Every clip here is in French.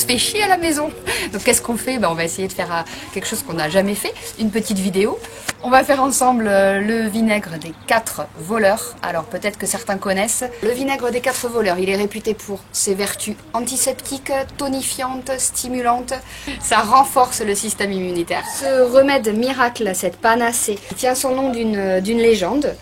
se fait chier à la maison. Donc qu'est-ce qu'on fait? On va essayer de faire quelque chose qu'on n'a jamais fait, une petite vidéo. On va faire ensemble le vinaigre des 4 voleurs. Alors peut-être que certains connaissent. Le vinaigre des 4 voleurs, il est réputé pour ses vertus antiseptiques, tonifiantes, stimulantes. Ça renforce le système immunitaire. Ce remède miracle, cette panacée, tient son nom d'une légende.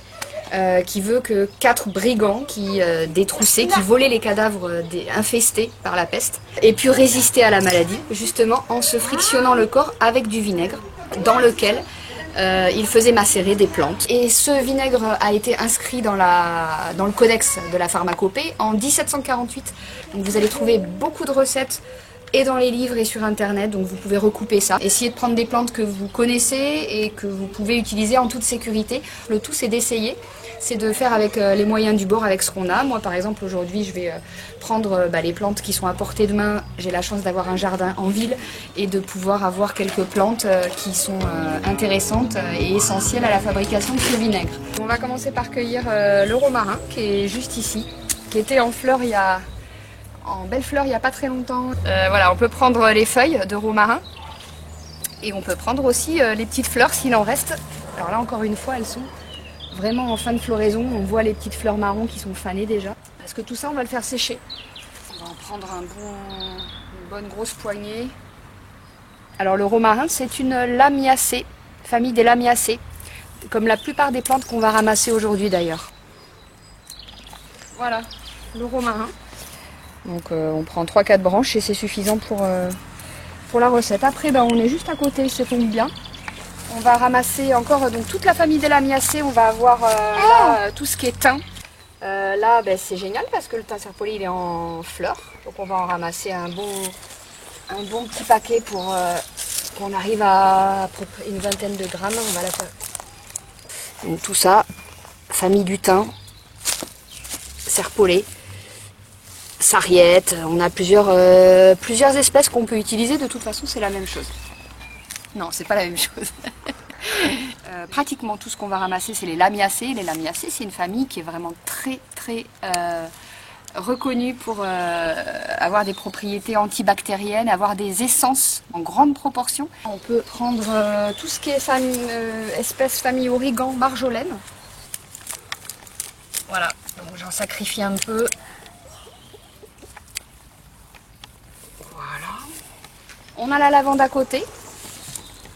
Qui veut que 4 brigands qui détroussaient, qui volaient les cadavres infestés par la peste, aient pu résister à la maladie, justement en se frictionnant le corps avec du vinaigre, dans lequel ils faisaient macérer des plantes. Et ce vinaigre a été inscrit dans le codex de la pharmacopée en 1748. Donc vous allez trouver beaucoup de recettes et dans les livres et sur internet, donc vous pouvez recouper ça. Essayez de prendre des plantes que vous connaissez et que vous pouvez utiliser en toute sécurité. Le tout c'est d'essayer, c'est de faire avec les moyens du bord, avec ce qu'on a. Moi par exemple aujourd'hui je vais prendre les plantes qui sont à portée de main. J'ai la chance d'avoir un jardin en ville et de pouvoir avoir quelques plantes qui sont intéressantes et essentielles à la fabrication de ce vinaigre. On va commencer par cueillir le romarin qui est juste ici, qui était en fleurs en belle fleur il n'y a pas très longtemps. Voilà, on peut prendre les feuilles de romarin et on peut prendre aussi les petites fleurs s'il en reste. Alors là encore une fois elles sont vraiment en fin de floraison, on voit les petites fleurs marron qui sont fanées déjà. Parce que tout ça on va le faire sécher. On va en prendre une bonne grosse poignée. Alors le romarin c'est une lamiacée, famille des lamiacées, comme la plupart des plantes qu'on va ramasser aujourd'hui d'ailleurs. Voilà, le romarin. Donc on prend 3-4 branches et c'est suffisant pour la recette. Après on est juste à côté, ça tombe bien. On va ramasser encore donc toute la famille des lamiacées. On va avoir là, tout ce qui est thym. Là c'est génial parce que le thym serpolé il est en fleurs. Donc on va en ramasser un bon petit paquet pour qu'on arrive à peu près une vingtaine de grammes. On va la faire. Donc tout ça, famille du thym, serpolé. Sarriette, on a plusieurs espèces qu'on peut utiliser, de toute façon c'est la même chose. Non, c'est pas la même chose. Pratiquement tout ce qu'on va ramasser c'est les lamiacées. Les lamiacées c'est une famille qui est vraiment très reconnue pour avoir des propriétés antibactériennes, avoir des essences en grande proportion. On peut prendre tout ce qui est espèce famille origan, marjolaine. Voilà, donc j'en sacrifie un peu. On a la lavande à côté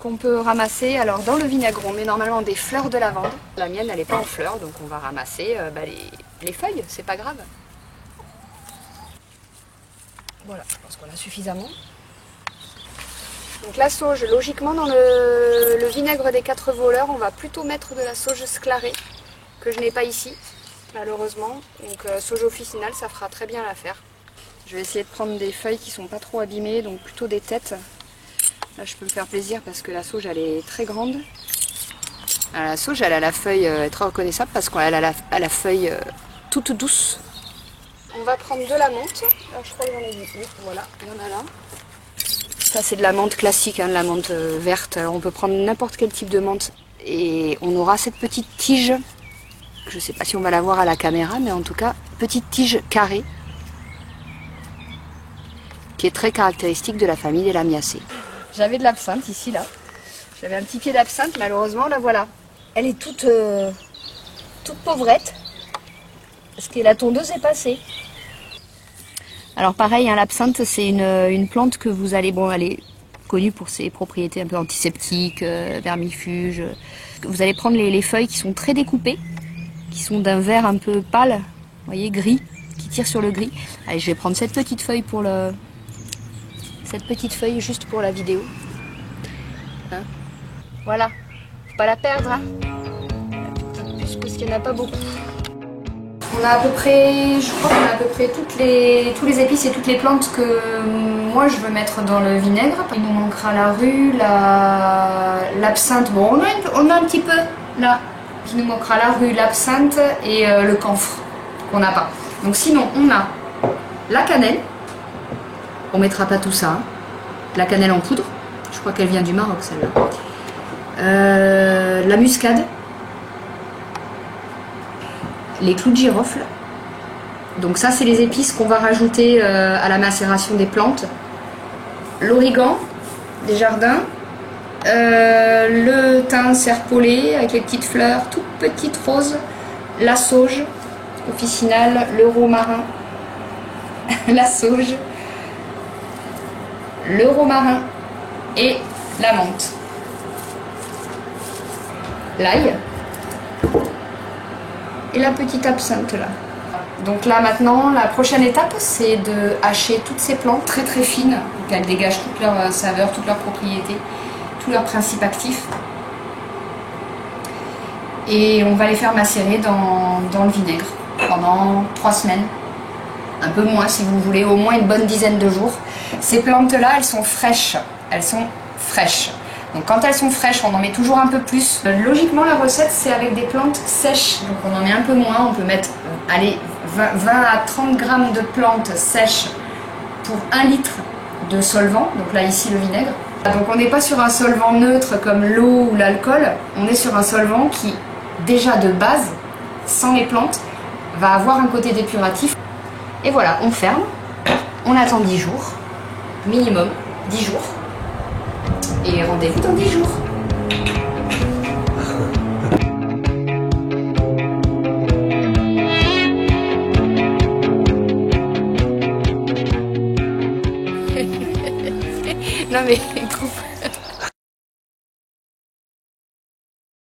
qu'on peut ramasser. Alors dans le vinaigre on met normalement des fleurs de lavande. La mienne elle n'est pas en fleurs donc on va ramasser les feuilles, c'est pas grave. Voilà, je pense qu'on a suffisamment. Donc la sauge, logiquement dans le vinaigre des 4 voleurs on va plutôt mettre de la sauge sclarée que je n'ai pas ici malheureusement. Donc sauge officinale ça fera très bien l'affaire. Je vais essayer de prendre des feuilles qui sont pas trop abîmées, donc plutôt des têtes. Là je peux me faire plaisir parce que la sauge elle est très grande. La sauge elle a la feuille très reconnaissable parce qu'elle a la feuille toute douce. On va prendre de la menthe. Alors je crois que j'en ai dit. Voilà, il y en a là. Ça c'est de la menthe classique, de la menthe verte. On peut prendre n'importe quel type de menthe. Et on aura cette petite tige. Je ne sais pas si on va la voir à la caméra, mais en tout cas, petite tige carrée. Qui est très caractéristique de la famille des lamiacées. J'avais de l'absinthe ici, là. J'avais un petit pied d'absinthe, malheureusement, la voilà. Elle est toute pauvrette, parce que la tondeuse est passée. Alors pareil, l'absinthe, c'est une plante que vous allez... Bon, elle est connue pour ses propriétés un peu antiseptiques, vermifuges. Vous allez prendre les feuilles qui sont très découpées, qui sont d'un vert un peu pâle, vous voyez, gris, qui tire sur le gris. Allez, je vais prendre cette petite feuille pour juste pour la vidéo. Hein, voilà, faut pas la perdre, hein. Juste parce qu'il n'y en a pas beaucoup. On a à peu près, je crois qu'on a à peu près tous les épices et toutes les plantes que moi je veux mettre dans le vinaigre. Il nous manquera la rue, l'absinthe. Bon, on a un petit peu là. Il nous manquera la rue, l'absinthe et le camphre qu'on n'a pas. Donc sinon on a la cannelle. On mettra pas tout ça. Hein. La cannelle en poudre. Je crois qu'elle vient du Maroc celle-là. La muscade. Les clous de girofle. Donc ça c'est les épices qu'on va rajouter à la macération des plantes l'origan des jardins, le thym serpolé avec les petites fleurs, toutes petites roses, la sauge officinale, le romarin, la sauge, le romarin et la menthe. L'ail et la petite absinthe là. Donc là maintenant, la prochaine étape, c'est de hacher toutes ces plantes très très fines, pour qu'elles dégagent toute leur saveur, toute leur propriété, tous leurs principes actifs. Et on va les faire macérer dans le vinaigre pendant 3 semaines. Un peu moins si vous voulez, au moins une bonne dizaine de jours. Ces plantes-là, elles sont fraîches. Elles sont fraîches. Donc quand elles sont fraîches, on en met toujours un peu plus. Logiquement, la recette, c'est avec des plantes sèches. Donc on en met un peu moins. On peut mettre, allez, 20 à 30 grammes de plantes sèches pour 1 litre de solvant. Donc là, ici, le vinaigre. Donc on n'est pas sur un solvant neutre comme l'eau ou l'alcool. On est sur un solvant qui, déjà de base, sans les plantes, va avoir un côté dépuratif. Et voilà, on ferme. On attend 10 jours. Minimum 10 jours. Et rendez-vous dans 10 jours. Non mais